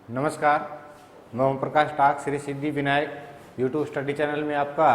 नमस्कार, मैं ओम प्रकाश टाक Shri Siddhi Vinayak YouTube study channel में आपका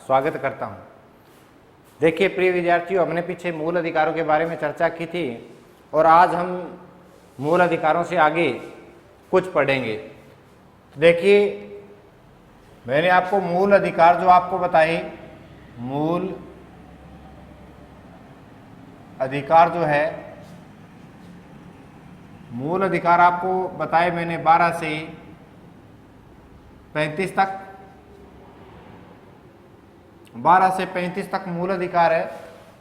स्वागत करता हूं। देखिए प्रिय विद्यार्थियों, हमने पीछे मूल अधिकारों के बारे में चर्चा की थी और आज हम मूल अधिकारों से आगे कुछ पढ़ेंगे। देखिए, मैंने आपको मूल अधिकार जो आपको बताए, मूल अधिकार जो है, मूल अधिकार आपको बताए मैंने 12 से 35 तक, 12 से 35 तक मूल अधिकार है।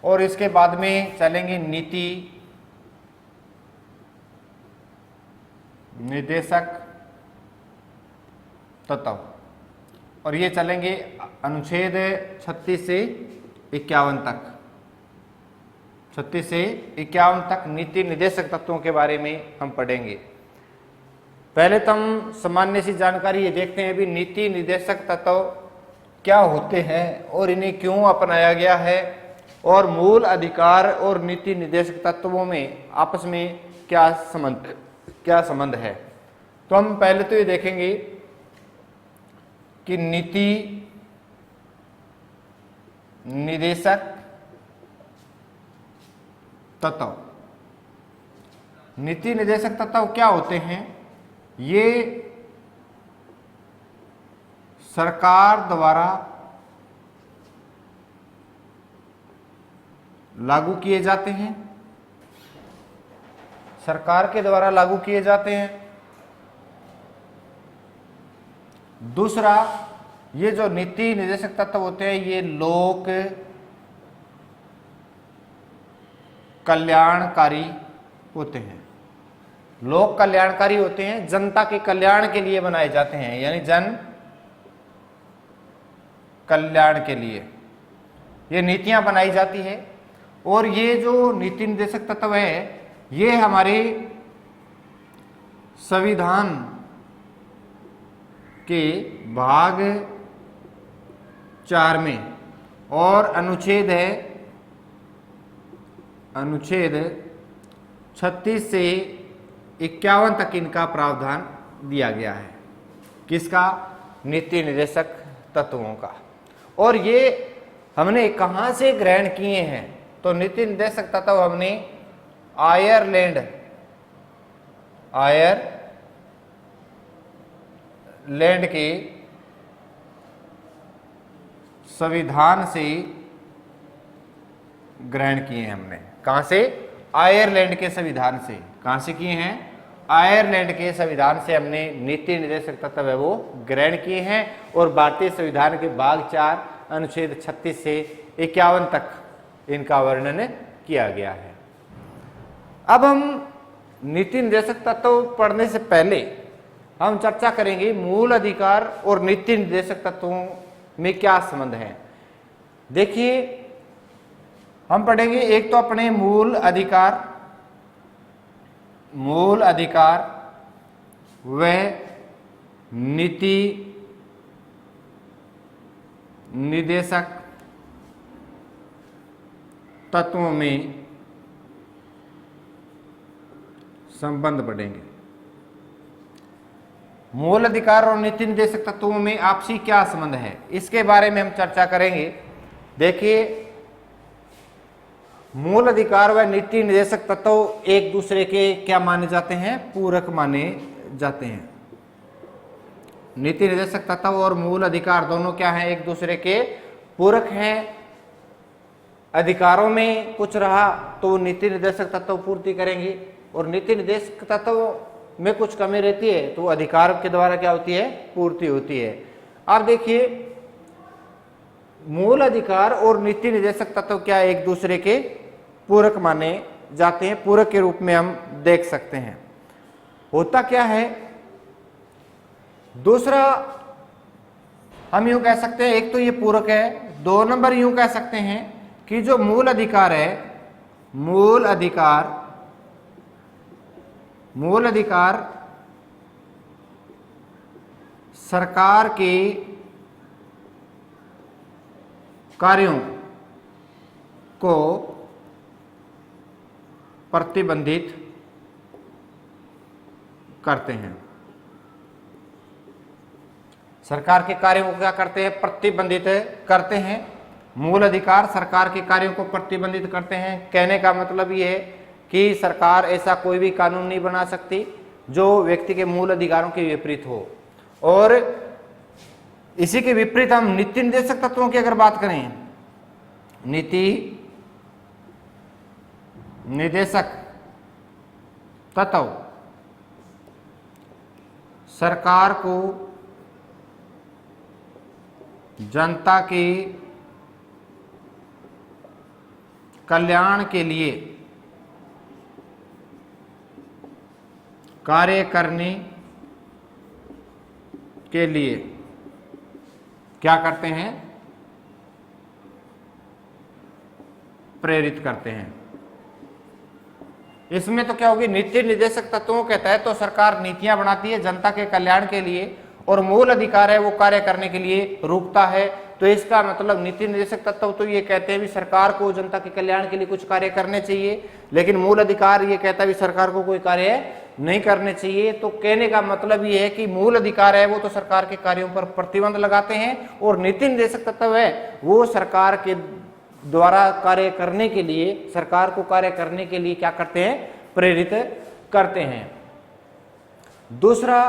और इसके बाद में चलेंगे नीति निर्देशक तत्व, और ये चलेंगे अनुच्छेद 36 से 51 तक। 36 से 51 तक नीति निर्देशक तत्वों के बारे में हम पढ़ेंगे। पहले तो हम सामान्य सी जानकारी ये देखते हैं भी नीति निर्देशक तत्व क्या होते हैं और इन्हें क्यों अपनाया गया है, और मूल अधिकार और नीति निर्देशक तत्वों में आपस में क्या संबंध है। तो हम पहले तो ये देखेंगे कि नीति निर्देशक तत्व, नीति निर्देशक तत्व क्या होते हैं। ये सरकार द्वारा लागू किए जाते हैं, सरकार के द्वारा लागू किए जाते हैं। दूसरा, ये जो नीति निर्देशक तत्व होते हैं ये लोक कल्याणकारी होते हैं। लोक कल्याणकारी होते हैं, जनता के कल्याण के लिए बनाए जाते हैं, यानी जन कल्याण के लिए ये नीतियां बनाई जाती है। और ये जो नीति निर्देशक तत्व है ये हमारे संविधान के भाग 4 में और अनुच्छेद 36 से 51 तक इनका प्रावधान दिया गया है। किसका? नीति निर्देशक तत्वों का। और ये हमने कहाँ से ग्रहण किए हैं? तो नीति निर्देशक तत्व हमने आयरलैंड के संविधान से ग्रहण किए हैं। हमने कहां से? आयरलैंड के संविधान से। कहां से किए हैं? आयरलैंड के संविधान से हमने नीति निर्देशक तत्व है वो ग्रहण किए हैं। और भारतीय संविधान के भाग 4 अनुच्छेद 36 से 51 तक इनका वर्णन किया गया है। अब हम नीति निर्देशक तत्व पढ़ने से पहले हम चर्चा करेंगे मूल अधिकार और नीति निर्देशक तत्वों में क्या संबंध है। देखिए, हम पढ़ेंगे एक तो अपने मूल अधिकार व नीति निर्देशक तत्वों में संबंध पढ़ेंगे। मूल अधिकार और नीति निर्देशक तत्वों में आपसी क्या संबंध है, इसके बारे में हम चर्चा करेंगे। देखिए, मूल अधिकार व नीति निर्देशक तत्व एक दूसरे के क्या माने जाते हैं? पूरक माने जाते हैं। नीति निर्देशक तत्व और मूल अधिकार दोनों क्या हैं? एक दूसरे के पूरक हैं। अधिकारों में कुछ रहा तो नीति निर्देशक तत्व पूर्ति करेंगे, और नीति निर्देशक तत्व में कुछ कमी रहती है तो अधिकार के द्वारा क्या होती है? पूर्ति होती है। अब देखिए, मूल अधिकार और नीति निर्देशक तत्व क्या एक दूसरे के पूरक माने जाते हैं, पूरक के रूप में हम देख सकते हैं। होता क्या है? दूसरा, हम यूं कह सकते हैं, एक तो ये पूरक है, 2 नंबर यूं कह सकते हैं कि जो मूल अधिकार है, मूल अधिकार सरकार के कार्यों को प्रतिबंधित करते हैं। सरकार के कार्यों को क्या करते हैं, प्रतिबंधित करते हैं। मूल अधिकार सरकार के कार्यों को प्रतिबंधित करते हैं। कहने का मतलब ये है कि सरकार ऐसा कोई भी कानून नहीं बना सकती जो व्यक्ति के मूल अधिकारों के विपरीत हो। और इसी के विपरीत हम नीति निर्देशक तत्वों की अगर बात करें, नीति निर्देशक तत्व सरकार को जनता के कल्याण के लिए कार्य करने के लिए क्या करते हैं, प्रेरित करते हैं। इसमें तो क्या होगी, नीति निर्देशक तत्वों के तहत तो सरकार नीतियां बनाती है जनता के कल्याण के लिए, और मूल अधिकार है वो कार्य करने के लिए रोकता है। तो इसका मतलब नीति निर्देशक तत्व तो ये कहते हैं भी सरकार को जनता के कल्याण के लिए कुछ कार्य करने चाहिए, लेकिन मूल अधिकार ये कहता है भी सरकार को कोई कार्य नहीं करने चाहिए। तो कहने का मतलब ये है कि मूल अधिकार है वो तो सरकार के कार्यों पर प्रतिबंध लगाते हैं, और नीति निर्देशक तत्व है वो सरकार के द्वारा कार्य करने के लिए, सरकार को कार्य करने के लिए क्या करते हैं, प्रेरित करते हैं। दूसरा,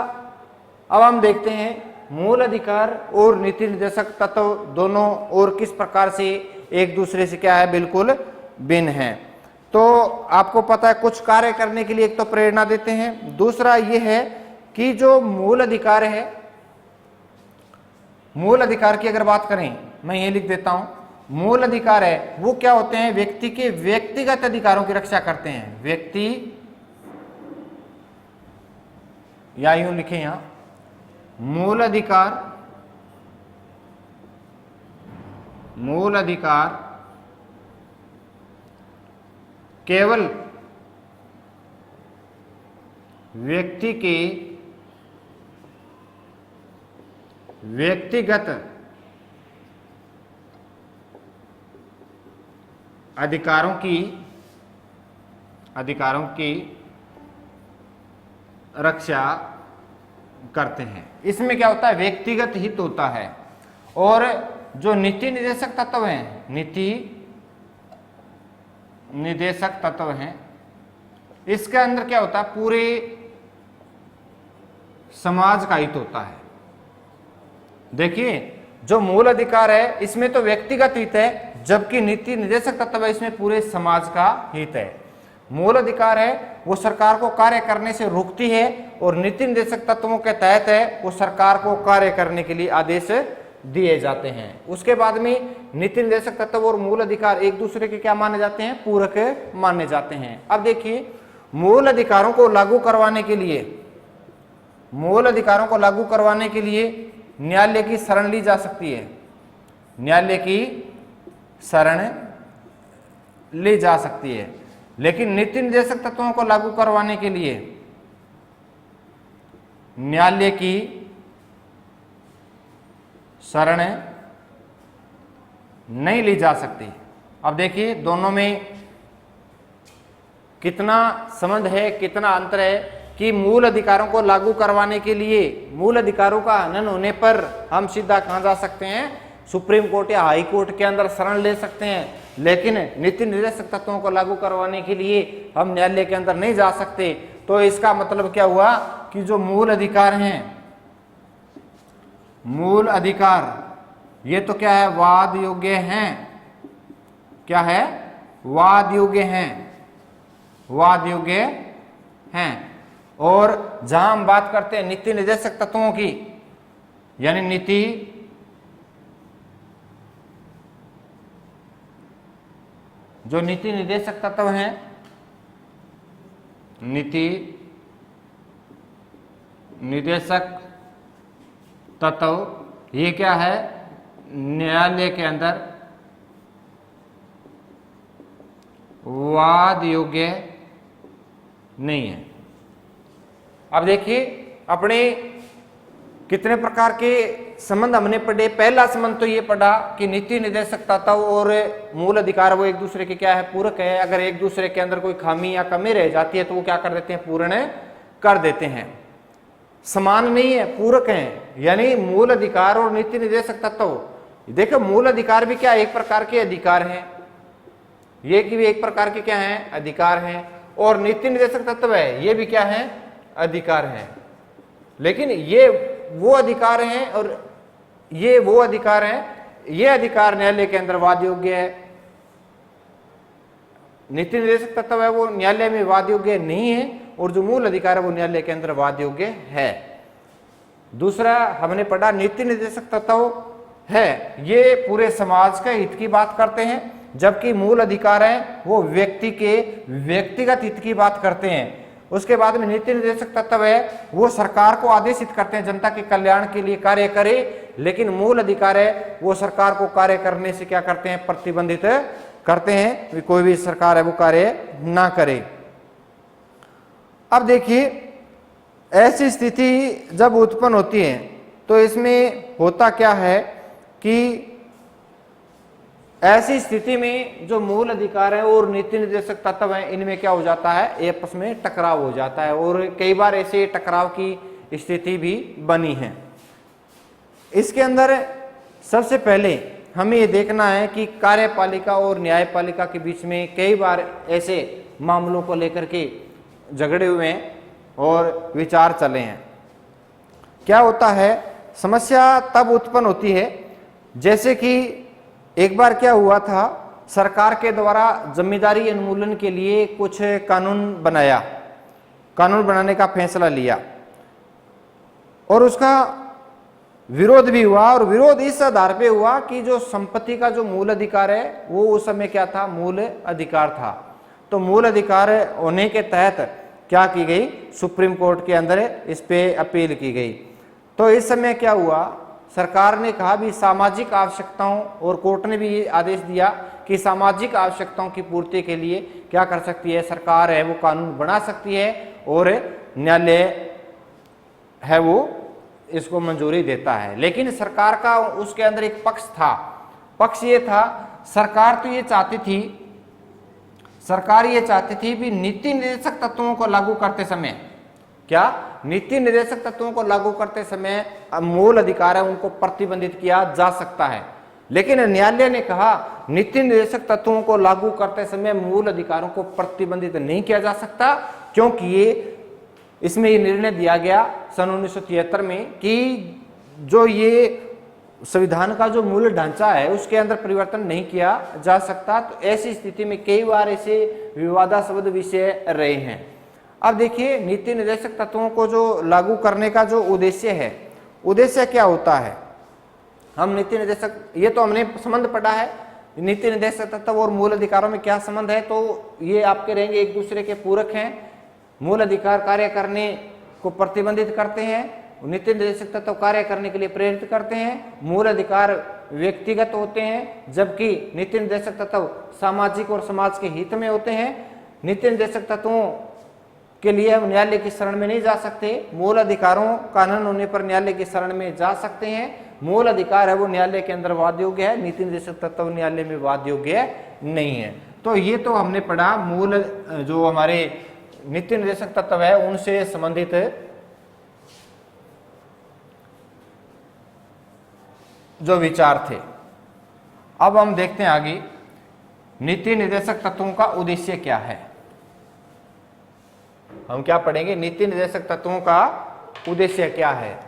अब हम देखते हैं मूल अधिकार और नीति निर्देशक तत्व दोनों और किस प्रकार से एक दूसरे से क्या है, बिल्कुल भिन्न है। तो आपको पता है कुछ कार्य करने के लिए एक तो प्रेरणा देते हैं, दूसरा ये है कि जो मूल अधिकार है, मूल अधिकार की अगर बात करें, मैं ये लिख देता हूं, मूल अधिकार है वो क्या होते हैं, व्यक्ति के व्यक्तिगत अधिकारों की रक्षा करते हैं। व्यक्ति, या यूं लिखें यहां, मूल अधिकार केवल व्यक्ति के व्यक्तिगत अधिकारों की रक्षा करते हैं। इसमें क्या होता है, व्यक्तिगत हित होता है। और जो नीति निर्देशक तत्व हैं, नीति निर्देशक तत्व हैं, इसके अंदर क्या होता है, पूरे समाज का हित होता है। देखिए, जो मूल अधिकार है इसमें तो व्यक्तिगत हित है, जबकि नीति निर्देशक तत्व है इसमें पूरे समाज का हित है। मूल अधिकार है वो सरकार को कार्य करने से रोकती है, और नीति निर्देशक तत्वों के तहत है वो सरकार को कार्य करने के लिए आदेश दिए जाते हैं। उसके बाद में नीति निर्देशक तत्व और मूल अधिकार एक दूसरे के क्या माने जाते हैं, पूरक माने जाते हैं। अब देखिए, मूल अधिकारों को लागू करवाने के लिए, मूल अधिकारों को लागू करवाने के लिए न्यायालय की शरण ली जा सकती है, न्यायालय की शरण ली जा सकती है। लेकिन नीति निर्देशक तत्वों को लागू करवाने के लिए न्यायालय की शरण नहीं ली जा सकती। अब देखिए दोनों में कितना संबंध है, कितना अंतर है कि मूल अधिकारों को लागू करवाने के लिए, मूल अधिकारों का हनन होने पर हम सीधा कहां जा सकते हैं, सुप्रीम कोर्ट या हाई कोर्ट के अंदर शरण ले सकते हैं। लेकिन नीति निर्देशक तत्वों को लागू करवाने के लिए हम न्यायालय के अंदर नहीं जा सकते। तो इसका मतलब क्या हुआ कि जो मूल अधिकार हैं, मूल अधिकार ये तो क्या है, वाद योग्य हैं। क्या है, वाद योग्य हैं, वाद योग्य हैं। और जहां हम बात करते हैं नीति निर्देशक तत्वों की, यानी नीति जो नीति निर्देशक तत्व हैं, नीति निर्देशक तत्व ये क्या है, न्यायालय के अंदर वाद योग्य नहीं है। अब देखिए अपने कितने प्रकार के संबंध हमने पढ़े। पहला संबंध तो ये पढ़ा कि नीति निर्देशक तत्व और मूल अधिकार वो एक दूसरे के क्या है, पूरक है। अगर एक दूसरे के अंदर कोई खामी या कमी रह जाती है तो वो क्या कर देते हैं, पूर्ण कर देते हैं। समान नहीं है, पूरक हैं। यानी मूल अधिकार और नीति निर्देशक तत्व, देखो मूल अधिकार भी क्या एक प्रकार के अधिकार हैं, ये कि भी एक प्रकार के क्या हैं, अधिकार हैं, और नीति निर्देशक तत्व है ये भी क्या है, अधिकार हैं। लेकिन ये वो अधिकार हैं और ये वो अधिकार हैं, ये अधिकार न्यायालय के अंदर वाद योग्य है, नीति निर्देशक तत्व है वो न्यायालय में वाद योग्य नहीं है, और जो मूल अधिकार है वो न्यायालय के अंदर वाद योग्य है। दूसरा हमने पढ़ा नीति निर्देशक तत्व है ये पूरे समाज के हित की बात करते हैं, जबकि मूल अधिकार है वो व्यक्ति के व्यक्तिगत हित की बात करते हैं। उसके बाद में नीति निर्देशक तत्व है वो सरकार को आदेशित करते हैं जनता के कल्याण के लिए कार्य करे, लेकिन मूल अधिकार है वो सरकार को कार्य करने से क्या करते हैं, प्रतिबंधित करते हैं, कोई भी सरकार है वो कार्य ना करे। अब देखिए ऐसी स्थिति जब उत्पन्न होती है तो इसमें होता क्या है कि ऐसी स्थिति में जो मूल अधिकार है और नीति निर्देशक तत्व है इनमें क्या हो जाता है, आपस में टकराव हो जाता है, और कई बार ऐसे टकराव की स्थिति भी बनी है। इसके अंदर सबसे पहले हमें ये देखना है कि कार्यपालिका और न्यायपालिका के बीच में कई बार ऐसे मामलों को लेकर के झगड़े हुए हैं और विचार चले हैं। क्या होता है, समस्या तब उत्पन्न होती है जैसे कि एक बार क्या हुआ था, सरकार के द्वारा जिम्मेदारी उन्मूलन के लिए कुछ कानून बनाया, कानून बनाने का फैसला लिया और उसका विरोध भी हुआ, और विरोध इस आधार पे हुआ कि जो संपत्ति का जो मूल अधिकार है वो उस समय क्या था, मूल अधिकार था। तो मूल अधिकार होने के तहत क्या की गई, सुप्रीम कोर्ट के अंदर इस पे अपील की गई। तो इस समय क्या हुआ, सरकार ने कहा भी सामाजिक आवश्यकताओं, और कोर्ट ने भी ये आदेश दिया कि सामाजिक आवश्यकताओं की पूर्ति के लिए क्या कर सकती है सरकार है वो कानून बना सकती है, और न्यायालय है वो इसको मंजूरी देता है। लेकिन सरकार का उसके अंदर एक पक्ष था, पक्ष ये था, सरकार तो ये चाहती थी, सरकार ये चाहती थी भी नीति निर्देशक तत्वों को लागू करते समय, क्या नीति निर्देशक तत्वों को लागू करते समय मूल अधिकार है उनको प्रतिबंधित किया जा सकता है। लेकिन न्यायालय ने कहा नीति निर्देशक तत्वों को लागू करते समय मूल अधिकारों को प्रतिबंधित नहीं किया जा सकता, क्योंकि ये इसमें ये निर्णय दिया गया सन 1973 में कि जो ये संविधान का जो मूल ढांचा है उसके अंदर परिवर्तन नहीं किया जा सकता। तो ऐसी स्थिति में कई बार ऐसे विवादास्पद विषय रहे हैं। अब देखिए नीति निर्देशक तत्वों को जो लागू करने का जो उद्देश्य है, उद्देश्य क्या होता है, हम नीति निर्देशक, ये तो हमने संबंध पढ़ा है नीति निर्देशक तत्व और मूल अधिकारों में क्या संबंध है, तो ये आपके रहेंगे एक दूसरे के पूरक हैं। मूल अधिकार कार्य करने को प्रतिबंधित करते हैं, नीति निर्देशक तत्व कार्य करने के लिए प्रेरित करते हैं। मूल अधिकार व्यक्तिगत होते हैं जबकि नीति निर्देशक तत्व सामाजिक और समाज के हित में होते हैं। नीति निर्देशक तत्वों के लिए हम न्यायालय की शरण में नहीं जा सकते, मूल अधिकारों कानून होने पर न्यायालय की शरण में जा सकते हैं। मूल अधिकार है वो न्यायालय के अंदर वाद योग्य है, नीति निर्देशक तत्व न्यायालय में वाद योग्य नहीं है। तो ये तो हमने पढ़ा मूल जो हमारे नीति निर्देशक तत्व है उनसे संबंधित जो विचार थे। अब हम देखते हैं आगे नीति निर्देशक तत्वों का उद्देश्य क्या है। हम क्या पढ़ेंगे, नीति निर्देशक तत्वों का उद्देश्य क्या है।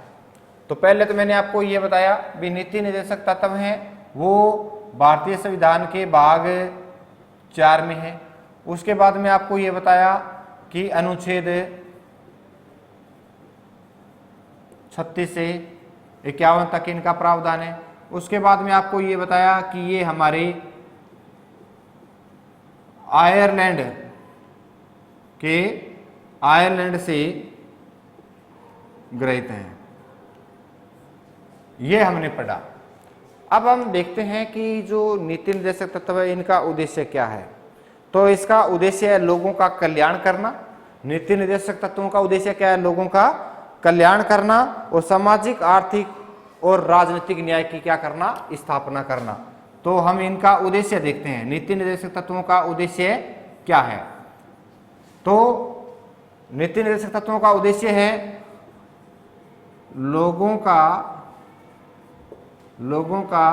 तो पहले तो मैंने आपको ये बताया भी नीति निर्देशक तत्व हैं वो भारतीय संविधान के भाग 4 में है। उसके बाद में आपको ये बताया कि अनुच्छेद 36 से 51 तक इनका प्रावधान है। उसके बाद में आपको ये बताया कि ये हमारे आयरलैंड से गृहीत हैं, ये हमने पढ़ा। अब हम देखते हैं कि जो नीति निर्देशक तत्व है इनका उद्देश्य क्या है। तो इसका उद्देश्य है लोगों का कल्याण करना। नीति निर्देशक तत्वों का उद्देश्य क्या है, लोगों का कल्याण करना और सामाजिक, आर्थिक और राजनीतिक न्याय की क्या करना, स्थापना करना। तो हम इनका उद्देश्य देखते हैं, नीति निर्देशक तत्वों का उद्देश्य क्या है। तो नीति निर्देशक तत्वों का उद्देश्य है लोगों का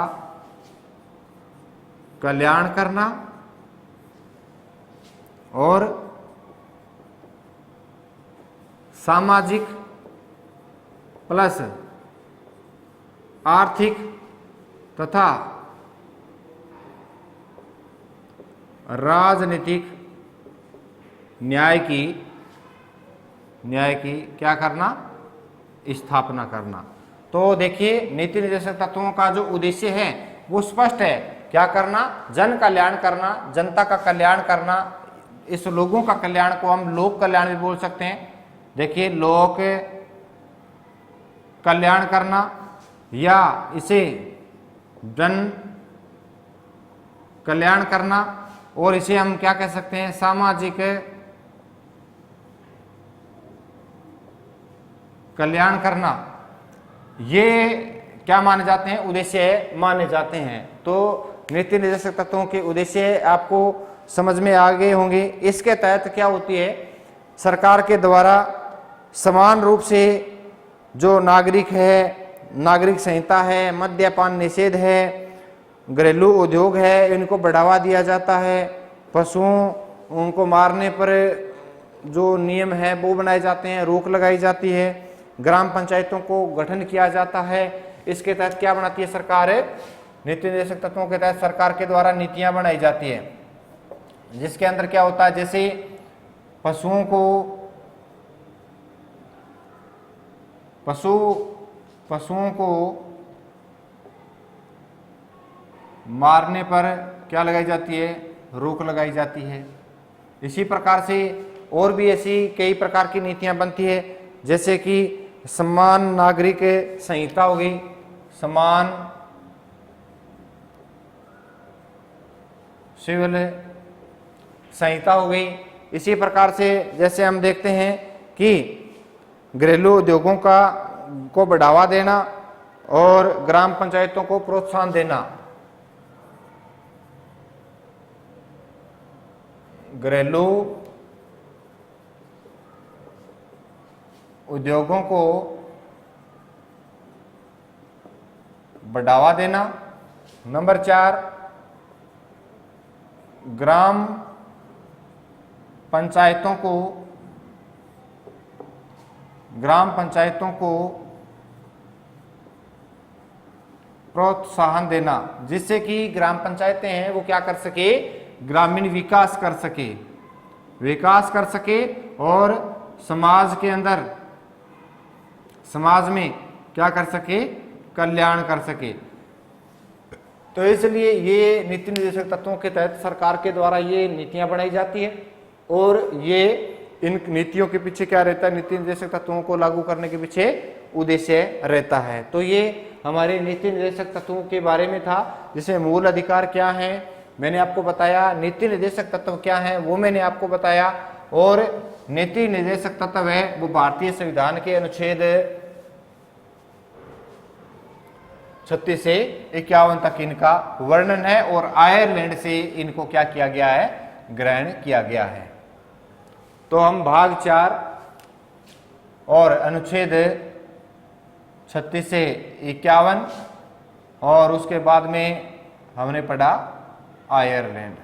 कल्याण करना और सामाजिक प्लस आर्थिक तथा राजनीतिक न्याय की क्या करना, स्थापना करना। तो देखिए नीति निर्देशक तत्वों का जो उद्देश्य है वो स्पष्ट है, क्या करना, जन कल्याण करना, जनता का कल्याण करना। इस लोगों का कल्याण को हम लोक कल्याण भी बोल सकते हैं। देखिए लोक कल्याण करना या इसे जन कल्याण करना, और इसे हम क्या कह सकते हैं, सामाजिक कल्याण करना। ये क्या माने जाते हैं, उद्देश्य माने जाते हैं। तो नीति निर्देशक तत्वों के उद्देश्य आपको समझ में आ गए होंगे। इसके तहत क्या होती है, सरकार के द्वारा समान रूप से जो नागरिक है, नागरिक संहिता है, मद्यपान निषेध है, घरेलू उद्योग है, इनको बढ़ावा दिया जाता है। पशुओं उनको मारने पर जो नियम है वो बनाए जाते हैं, रोक लगाई जाती है। ग्राम पंचायतों को गठन किया जाता है। इसके तहत क्या बनाती है सरकार, नीति निर्देशक तत्वों के तहत सरकार के द्वारा नीतियां बनाई जाती है, जिसके अंदर क्या होता है, जैसे पशुओं को मारने पर क्या लगाई जाती है, रोक लगाई जाती है। इसी प्रकार से और भी ऐसी कई प्रकार की नीतियां बनती है, जैसे कि समान नागरिक संहिता हो गई, समान सिविल संहिता हो गई। इसी प्रकार से जैसे हम देखते हैं कि घरेलू उद्योगों को बढ़ावा देना और ग्राम पंचायतों को प्रोत्साहन देना, घरेलू उद्योगों को बढ़ावा देना। नंबर 4, ग्राम पंचायतों को प्रोत्साहन देना, जिससे कि ग्राम पंचायतें हैं वो क्या कर सके, ग्रामीण विकास कर सके और समाज में क्या कर सके, कल्याण कर सके। तो इसलिए ये नीति निर्देशक तत्वों के तहत सरकार के द्वारा ये नीतियां बनाई जाती है, और ये इन नीतियों के पीछे क्या रहता है, नीति निर्देशक तत्वों को लागू करने के पीछे उद्देश्य रहता है। तो ये हमारे नीति निर्देशक तत्वों के बारे में था, जिसमें मूल अधिकार क्या है मैंने आपको बताया, नीति निर्देशक तत्व क्या है वो मैंने आपको बताया, और नीति निर्देशक तत्व है वो भारतीय संविधान के अनुच्छेद 36 से 51 तक इनका वर्णन है, और आयरलैंड से इनको क्या किया गया है, ग्रहण किया गया है। तो हम भाग 4 और अनुच्छेद 36 से 51 और उसके बाद में हमने पढ़ा आयरलैंड।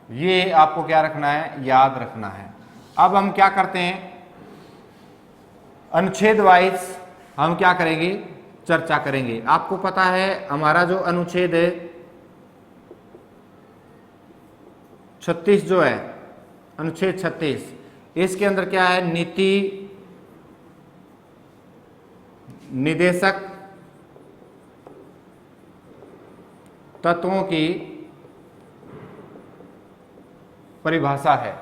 ये आपको क्या रखना है, याद रखना है। अब हम क्या करते हैं, अनुच्छेद वाइज हम क्या करेंगे, चर्चा करेंगे। आपको पता है हमारा जो अनुच्छेद 36 जो है, अनुच्छेद 36, इसके अंदर क्या है, नीति निर्देशक तत्वों की परिभाषा है।